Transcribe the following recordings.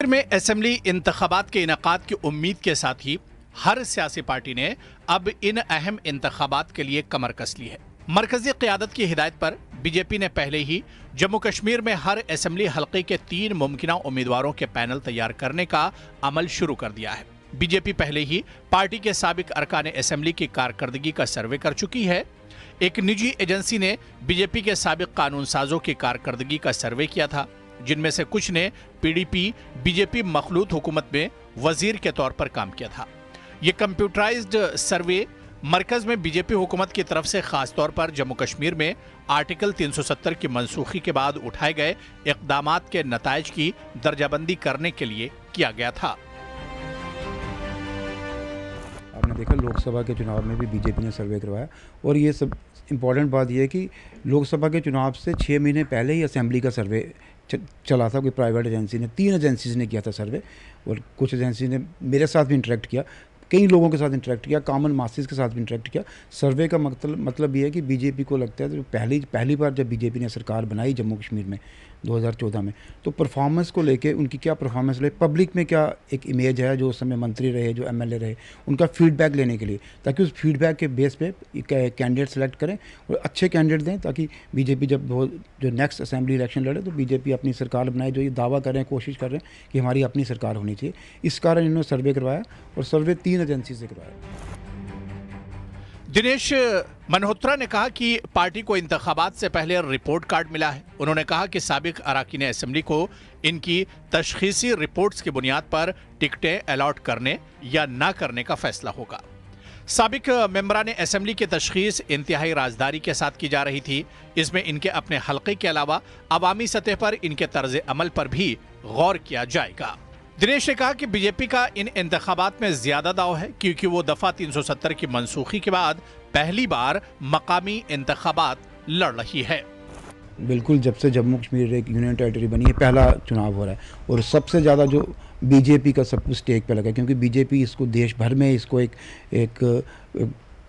कश्मीर में असेंबली इंतखाबात के इनेकाद की उम्मीद के साथ ही हर सियासी पार्टी ने अब इन अहम इंतखाबात के लिए कमर कस ली है। मरकजी क़यादत की हिदायत पर बीजेपी ने पहले ही जम्मू कश्मीर में हर असेंबली हल्के के 3 मुमकिना उम्मीदवारों के पैनल तैयार करने का अमल शुरू कर दिया है। बीजेपी पहले ही पार्टी के साबिक अरकान असेंबली की कारकर्दगी का सर्वे कर चुकी है। एक निजी एजेंसी ने बीजेपी के साबिक कानून साजों की कारकर्दगी का सर्वे किया था, जिनमें से कुछ ने पीडीपी बीजेपी मखलूत हुकूमत में वजीर के तौर पर काम किया था। ये कंप्यूटराइज्ड सर्वे मरकज में बीजेपी हुकूमत की तरफ से खास तौर पर जम्मू कश्मीर में आर्टिकल 370 की मनसूखी के बाद उठाए गए इक़दामात के नताइज की दर्जाबंदी करने के लिए किया गया था। आपने देखा लोकसभा के चुनाव में भी बीजेपी ने सर्वे करवाया, और ये सब इम्पॉर्टेंट बात यह है कि लोकसभा के चुनाव से 6 महीने पहले ही असेंबली का सर्वे चला था। कोई प्राइवेट एजेंसी ने 3 एजेंसीज ने किया था सर्वे, और कुछ एजेंसी ने मेरे साथ भी इंटरेक्ट किया, कई लोगों के साथ इंटरेक्ट किया, कॉमन मासेस के साथ भी इंटरेक्ट किया। सर्वे का मतलब ये है कि बीजेपी को लगता है, तो पहली बार जब बीजेपी ने सरकार बनाई जम्मू कश्मीर में 2014 में, तो परफॉर्मेंस को लेके उनकी क्या परफॉर्मेंस रही, पब्लिक में क्या एक इमेज है, जो उस समय मंत्री रहे, जो एमएलए रहे, उनका फीडबैक लेने के लिए, ताकि उस फीडबैक के बेस पे कैंडिडेट सेलेक्ट करें और अच्छे कैंडिडेट दें, ताकि बीजेपी जब जो नेक्स्ट असेंबली इलेक्शन लड़े तो बीजेपी अपनी सरकार बनाए। जो ये दावा कर रहे हैं, कोशिश कर रहे हैं कि हमारी अपनी सरकार होनी चाहिए, इस कारण इन्होंने सर्वे करवाया, और सर्वे 3 एजेंसी से करवाया। दिनेश मल्होत्रा ने कहा कि पार्टी को इंतखाबात से पहले रिपोर्ट कार्ड मिला है। उन्होंने कहा कि साबिक अरकान असेंबली को इनकी तशखीसी रिपोर्ट्स की बुनियाद पर टिकटें अलॉट करने या ना करने का फैसला होगा। साबिक मेंबरान असेंबली की तशखीस इंतहाई राजदारी के साथ की जा रही थी। इसमें इनके अपने हल्के के अलावा अवामी सतह पर इनके तर्ज अमल पर भी गौर किया जाएगा। दिनेश ने कहा कि बीजेपी का इन इंतखाबात में ज्यादा दाव है, क्योंकि वो दफा 370 की मनसूखी के बाद पहली बार मकामी इंतखाबात लड़ रही है। बिल्कुल, जब से जम्मू कश्मीर एक यूनियन टेरिटरी बनी है, पहला चुनाव हो रहा है, और सबसे ज़्यादा जो बीजेपी का सब कुछ स्टेक पे लगा है, क्योंकि बीजेपी इसको देश भर में इसको एक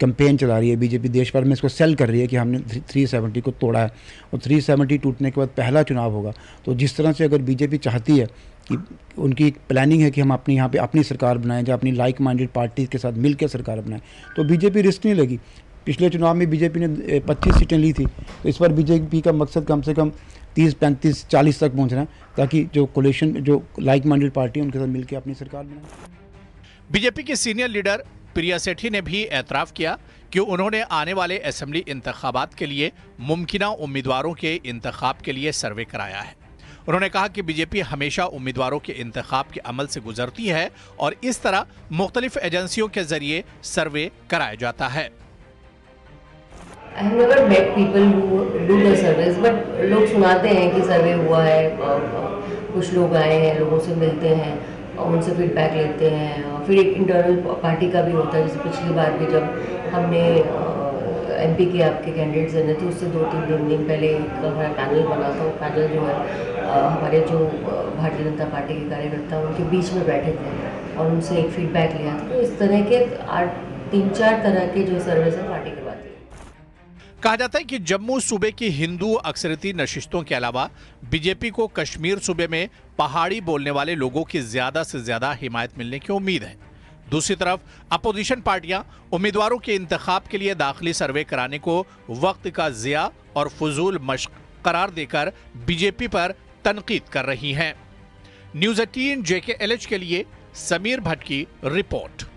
कैंपेन चला रही है। बीजेपी देश भर में इसको सेल कर रही है कि हमने 370 को तोड़ा है, और 370 टूटने के बाद पहला चुनाव होगा। तो जिस तरह से अगर बीजेपी चाहती है कि उनकी प्लानिंग है कि हम अपनी यहाँ पे अपनी सरकार बनाएं, या अपनी लाइक माइंडेड पार्टी के साथ मिलकर सरकार बनाएं, तो बीजेपी रिस्क नहीं लेगी। पिछले चुनाव में बीजेपी ने 25 सीटें ली थी, तो इस बार बीजेपी का मकसद कम से कम 30, 35, 40 तक पहुँचना है, ताकि जो कोलिशन, जो लाइक माइंडेड पार्टी है, उनके साथ मिलकर अपनी सरकार बनाए। बीजेपी के सीनियर लीडर प्रिया सेठी ने भी एतराफ़ किया कि उन्होंने आने वाले असेंबली इंतखाबात के लिए मुमकिना उम्मीदवारों के इंतखाब के लिए सर्वे कराया है। उन्होंने कहा कि बीजेपी हमेशा उम्मीदवारों के इंतखाब के अमल से गुजरती है, और इस तरह मुख्तलिफ एजेंसियों के जरिए सर्वे कराया जाता है। I have never met people who do the surveys, but लोग सुनाते हैं कि सर्वे हुआ है, कुछ लोग आए हैं, लोगों से मिलते हैं और उनसे फीडबैक लेते हैं। फिर एक इंटरनल पार्टी का भी होता है, जैसे पिछली बार भी जब हमने एमपी के आपके कैंडिडेट्स देने थे, उससे 2-3 दिन पहले हमारा पैनल बना था। वो पैनल जो है हमारे जो भारतीय जनता पार्टी के कार्यकर्ता उनके बीच में बैठे थे और उनसे एक फीडबैक लिया था। तो इस तरह के 3-4 तरह के जो सर्वे है पार्टी के बाद। कहा जाता है कि जम्मू सूबे की हिंदू अक्सरती नशिस्तों के अलावा बीजेपी को कश्मीर सूबे में पहाड़ी बोलने वाले लोगों की ज्यादा से ज्यादा हिमायत मिलने की उम्मीद है। दूसरी तरफ अपोजिशन पार्टियां उम्मीदवारों के इंतखाब के लिए दाखिली सर्वे कराने को वक्त का ज़िया और फजूल मश्क करार देकर बीजेपी पर तनकीद कर रही हैं। न्यूज़ 18 JKLH के लिए समीर भट्ट की रिपोर्ट।